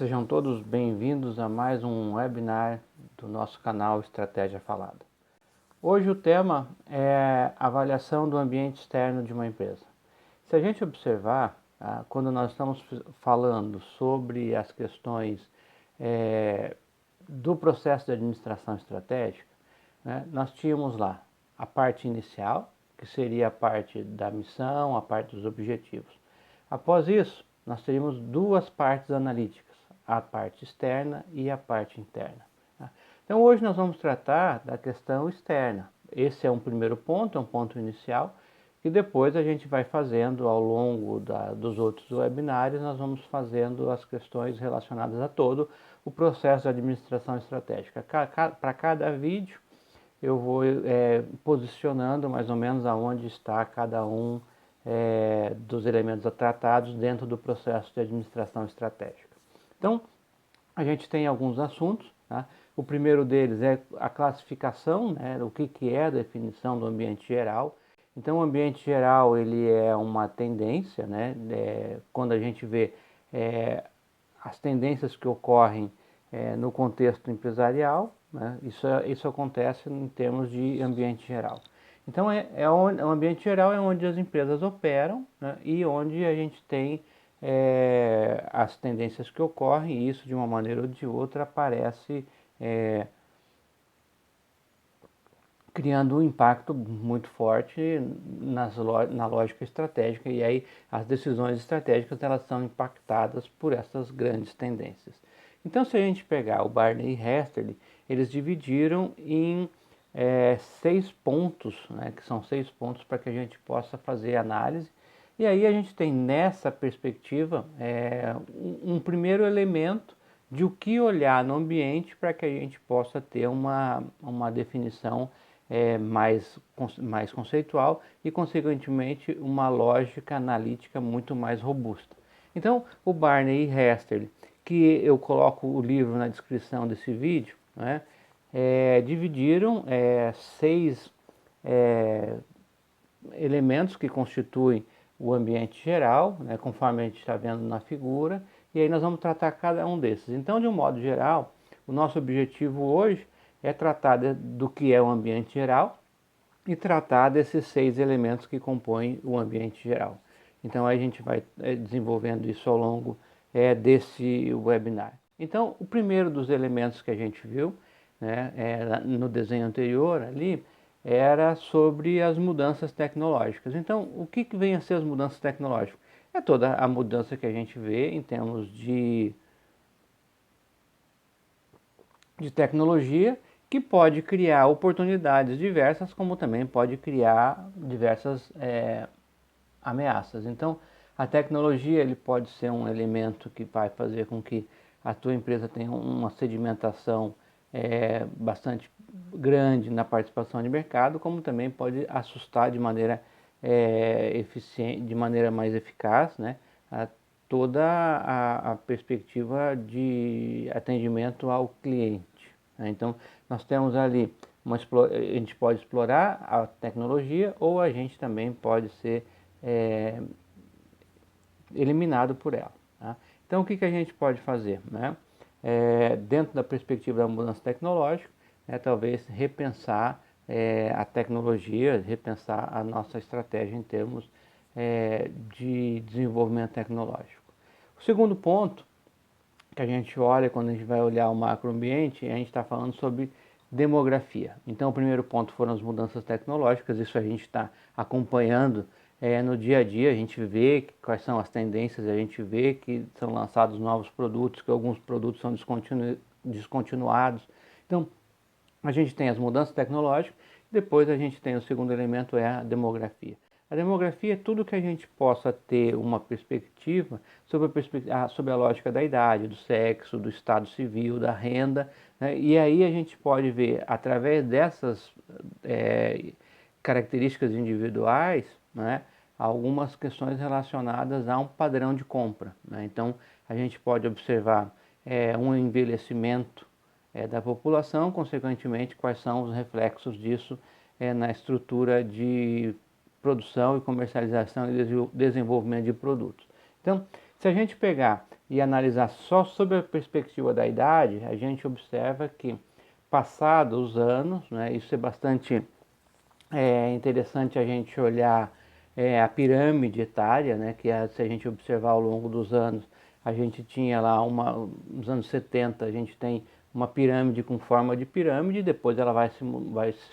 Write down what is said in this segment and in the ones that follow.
Sejam todos bem-vindos a mais um webinar do nosso canal Estratégia Falada. Hoje o tema é avaliação do ambiente externo de uma empresa. Se a gente observar, quando nós estamos falando sobre as questões do processo de administração estratégica, né, nós tínhamos lá a parte inicial, que seria a parte da missão, a parte dos objetivos. Após isso, nós teríamos duas partes analíticas, a parte externa e a parte interna. Então hoje nós vamos tratar da questão externa. Esse é um primeiro ponto, é um ponto inicial, e depois a gente vai fazendo ao longo dos outros webinários, nós vamos fazendo as questões relacionadas a todo o processo de administração estratégica. Para cada vídeo eu vou posicionando mais ou menos aonde está cada um dos elementos tratados dentro do processo de administração estratégica. Então, a gente tem alguns assuntos, tá? O primeiro deles é a classificação, né? O que é a definição do ambiente geral. Então, o ambiente geral ele é uma tendência, né? Quando a gente vê as tendências que ocorrem no contexto empresarial, né? Isso acontece em termos de ambiente geral. Então, o ambiente geral é onde as empresas operam, né? E onde a gente tem as tendências que ocorrem, e isso de uma maneira ou de outra aparece criando um impacto muito forte na lógica estratégica, e aí as decisões estratégicas elas são impactadas por essas grandes tendências. Então, se a gente pegar o Barney e Hesterly, eles dividiram em 6 pontos, né, que são 6 pontos para que a gente possa fazer análise. E aí a gente tem nessa perspectiva um primeiro elemento de o que olhar no ambiente para que a gente possa ter uma definição mais conceitual e, consequentemente, uma lógica analítica muito mais robusta. Então, o Barney e Hesterly, que eu coloco o livro na descrição desse vídeo, né, dividiram 6 elementos que constituem o ambiente geral, né, conforme a gente está vendo na figura, e aí nós vamos tratar cada um desses. Então, de um modo geral, o nosso objetivo hoje é tratar do que é o ambiente geral e tratar desses 6 elementos que compõem o ambiente geral. Então, aí a gente vai desenvolvendo isso ao longo desse webinar. Então, o primeiro dos elementos que a gente viu, né, no desenho anterior ali, era sobre as mudanças tecnológicas. Então, o que vem a ser as mudanças tecnológicas? É toda a mudança que a gente vê em termos de tecnologia, que pode criar oportunidades diversas, como também pode criar diversas ameaças. Então, a tecnologia ele pode ser um elemento que vai fazer com que a tua empresa tenha uma sedimentação bastante grande na participação de mercado, como também pode assustar de maneira eficiente, de maneira mais eficaz, né, toda a perspectiva de atendimento ao cliente. Né? Então, nós temos ali, a gente pode explorar a tecnologia ou a gente também pode ser eliminado por ela. Tá? Então, o que a gente pode fazer? Né? Dentro da perspectiva da mudança tecnológica, talvez repensar a tecnologia, repensar a nossa estratégia em termos de desenvolvimento tecnológico. O segundo ponto que a gente olha quando a gente vai olhar o macroambiente, a gente está falando sobre demografia. Então, o primeiro ponto foram as mudanças tecnológicas, isso a gente está acompanhando no dia a dia, a gente vê quais são as tendências, a gente vê que são lançados novos produtos, que alguns produtos são descontinuados. Então, a gente tem as mudanças tecnológicas, depois a gente tem o segundo elemento, é a demografia. A demografia é tudo que a gente possa ter uma perspectiva sobre a lógica da idade, do sexo, do estado civil, da renda, né? E aí a gente pode ver, através dessas características individuais, né, algumas questões relacionadas a um padrão de compra. Né? Então, a gente pode observar um envelhecimento da população, consequentemente, quais são os reflexos disso na estrutura de produção e comercialização e desenvolvimento de produtos. Então, Se a gente pegar e analisar só sob a perspectiva da idade, a gente observa que, passados os anos, né, isso é bastante interessante a gente olhar a pirâmide etária, né, que se a gente observar ao longo dos anos, a gente tinha lá nos anos 70, a gente tem uma pirâmide com forma de pirâmide, depois ela vai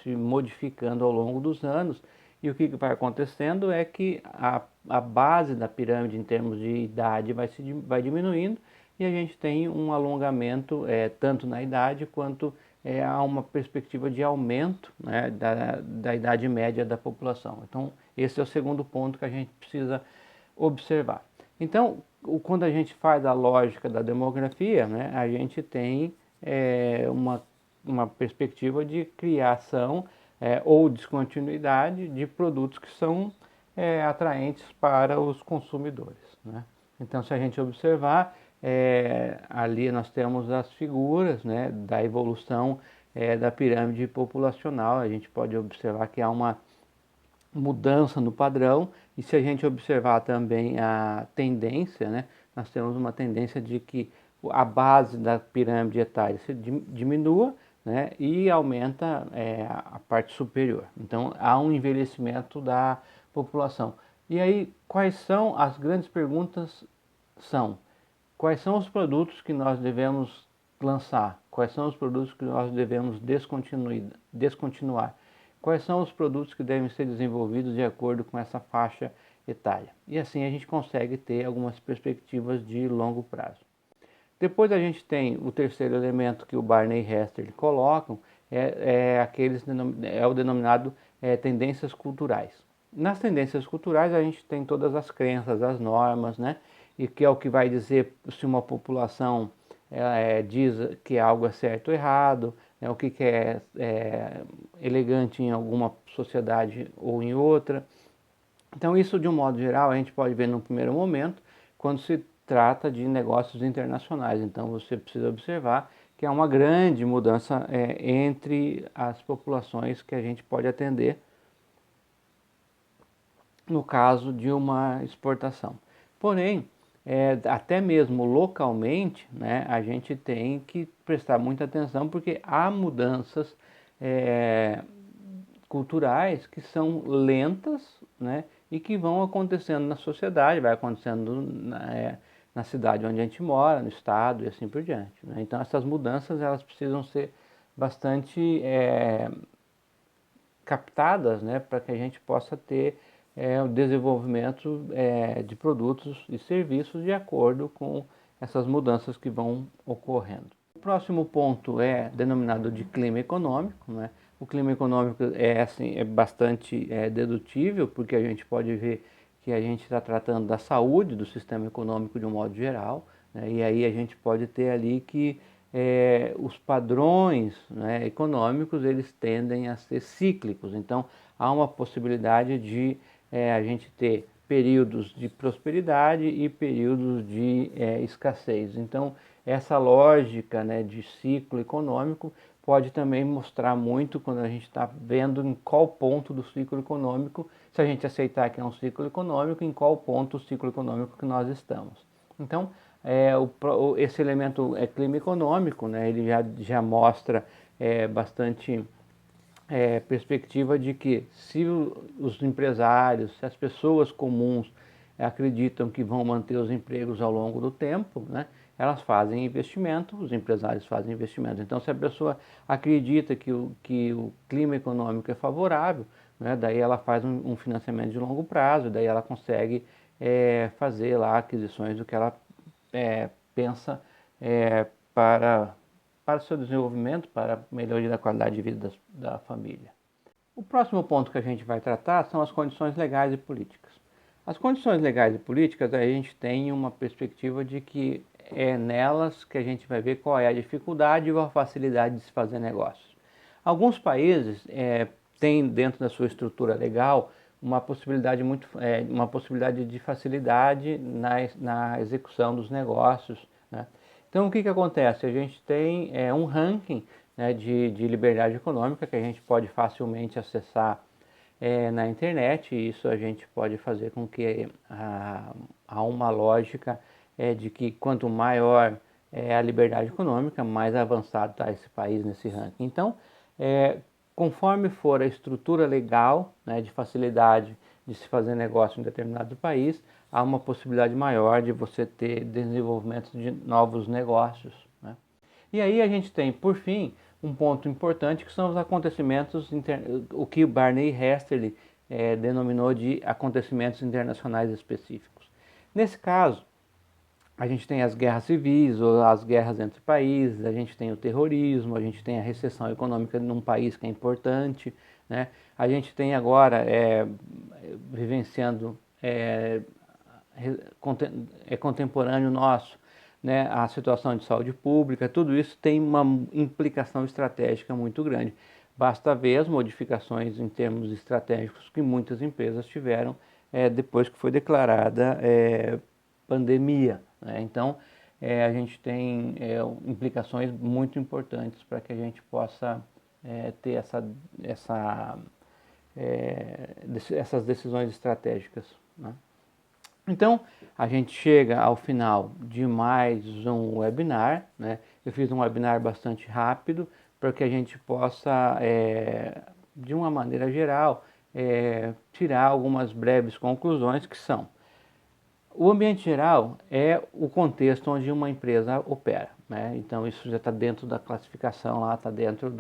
se modificando ao longo dos anos, e o que vai acontecendo é que a base da pirâmide em termos de idade vai diminuindo, e a gente tem um alongamento tanto na idade quanto há uma perspectiva de aumento, né, da idade média da população. Então, esse é o segundo ponto que a gente precisa observar. Então, quando a gente faz a lógica da demografia, né, a gente tem uma perspectiva de criação ou descontinuidade de produtos que são atraentes para os consumidores, né? Então, se a gente observar, ali nós temos as figuras, né, da evolução da pirâmide populacional. A gente pode observar que há uma mudança no padrão, e se a gente observar também a tendência, né, nós temos uma tendência de que a base da pirâmide etária se diminua, né, e aumenta a parte superior. Então há um envelhecimento da população. E aí, quais são as grandes perguntas? Quais são os produtos que nós devemos lançar? Quais são os produtos que nós devemos descontinuar? Quais são os produtos que devem ser desenvolvidos de acordo com essa faixa etária? E assim a gente consegue ter algumas perspectivas de longo prazo. Depois a gente tem o terceiro elemento que o Barney e Hester colocam, é o denominado tendências culturais. Nas tendências culturais a gente tem todas as crenças, as normas, né? E que é o que vai dizer se uma população diz que algo é certo ou errado, né? O que é elegante em alguma sociedade ou em outra. Então isso, de um modo geral, a gente pode ver no primeiro momento, quando se trata de negócios internacionais. Então você precisa observar que há uma grande mudança entre as populações que a gente pode atender no caso de uma exportação. Porém, até mesmo localmente, né, a gente tem que prestar muita atenção, porque há mudanças culturais que são lentas, né, e que vão acontecendo na sociedade, vai acontecendo na cidade onde a gente mora, no estado e assim por diante, né? Então essas mudanças elas precisam ser bastante captadas, né, para que a gente possa ter o desenvolvimento de produtos e serviços de acordo com essas mudanças que vão ocorrendo. O próximo ponto é denominado de clima econômico, né? O clima econômico é bastante dedutível, porque a gente pode ver que a gente está tratando da saúde do sistema econômico de um modo geral, né? E aí a gente pode ter ali que os padrões, né, econômicos eles tendem a ser cíclicos. Então há uma possibilidade de a gente ter períodos de prosperidade e períodos de escassez. Então essa lógica, né, de ciclo econômico pode também mostrar muito quando a gente está vendo em qual ponto do ciclo econômico, se a gente aceitar que é um ciclo econômico, em qual ponto do ciclo econômico que nós estamos. Então, esse elemento clima econômico, né, ele já mostra bastante perspectiva de que se os empresários, se as pessoas comuns acreditam que vão manter os empregos ao longo do tempo, né, elas fazem investimento, os empresários fazem investimento. Então, se a pessoa acredita que o clima econômico é favorável, né, daí ela faz um financiamento de longo prazo, daí ela consegue fazer lá aquisições do que ela pensa para o seu desenvolvimento, para a melhoria da qualidade de vida da família. O próximo ponto que a gente vai tratar são as condições legais e políticas. As condições legais e políticas, a gente tem uma perspectiva de que é nelas que a gente vai ver qual é a dificuldade ou a facilidade de se fazer negócios. Alguns países têm dentro da sua estrutura legal uma possibilidade de facilidade na execução dos negócios, né? Então o que acontece? A gente tem um ranking, né, de liberdade econômica que a gente pode facilmente acessar na internet, e isso a gente pode fazer com que há uma lógica de que quanto maior a liberdade econômica, mais avançado está esse país nesse ranking. Então, conforme for a estrutura legal, né, de facilidade de se fazer negócio em determinado país, há uma possibilidade maior de você ter desenvolvimento de novos negócios, né? E aí a gente tem, por fim, um ponto importante que são os acontecimentos, o que o Barney Hesterly denominou de acontecimentos internacionais específicos. Nesse caso, a gente tem as guerras civis ou as guerras entre países, a gente tem o terrorismo, a gente tem a recessão econômica num país que é importante, né? A gente tem agora vivenciando, contemporâneo nosso, né, a situação de saúde pública, tudo isso tem uma implicação estratégica muito grande. Basta ver as modificações em termos estratégicos que muitas empresas tiveram depois que foi declarada pandemia, né? Então, a gente tem implicações muito importantes para que a gente possa ter essas decisões estratégicas, né? Então, a gente chega ao final de mais um webinar, né? Eu fiz um webinar bastante rápido para que a gente possa, de uma maneira geral, tirar algumas breves conclusões que são: o ambiente geral é o contexto onde uma empresa opera, né? Então isso já está dentro da classificação lá, está dentro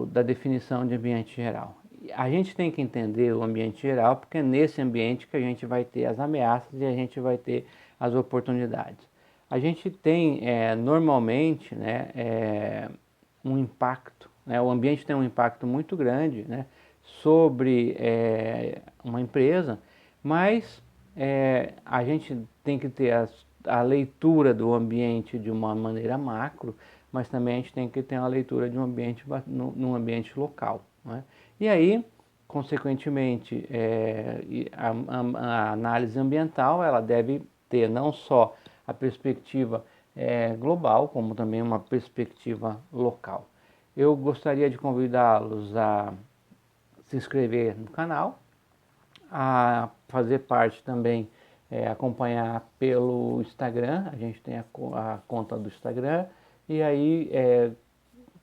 da definição de ambiente geral. A gente tem que entender o ambiente geral porque é nesse ambiente que a gente vai ter as ameaças e a gente vai ter as oportunidades. A gente tem normalmente, né, um impacto, né? O ambiente tem um impacto muito grande, né, sobre uma empresa, mas a gente tem que ter a leitura do ambiente de uma maneira macro, mas também a gente tem que ter uma leitura de um ambiente num ambiente local, né? E aí, consequentemente, a análise ambiental ela deve ter não só a perspectiva global, como também uma perspectiva local. Eu gostaria de convidá-los a se inscrever no canal, a fazer parte também, acompanhar pelo Instagram, a gente tem a conta do Instagram, e aí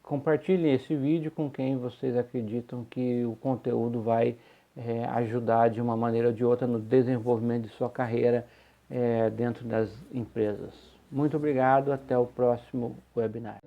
compartilhem esse vídeo com quem vocês acreditam que o conteúdo vai ajudar de uma maneira ou de outra no desenvolvimento de sua carreira dentro das empresas. Muito obrigado, até o próximo webinar.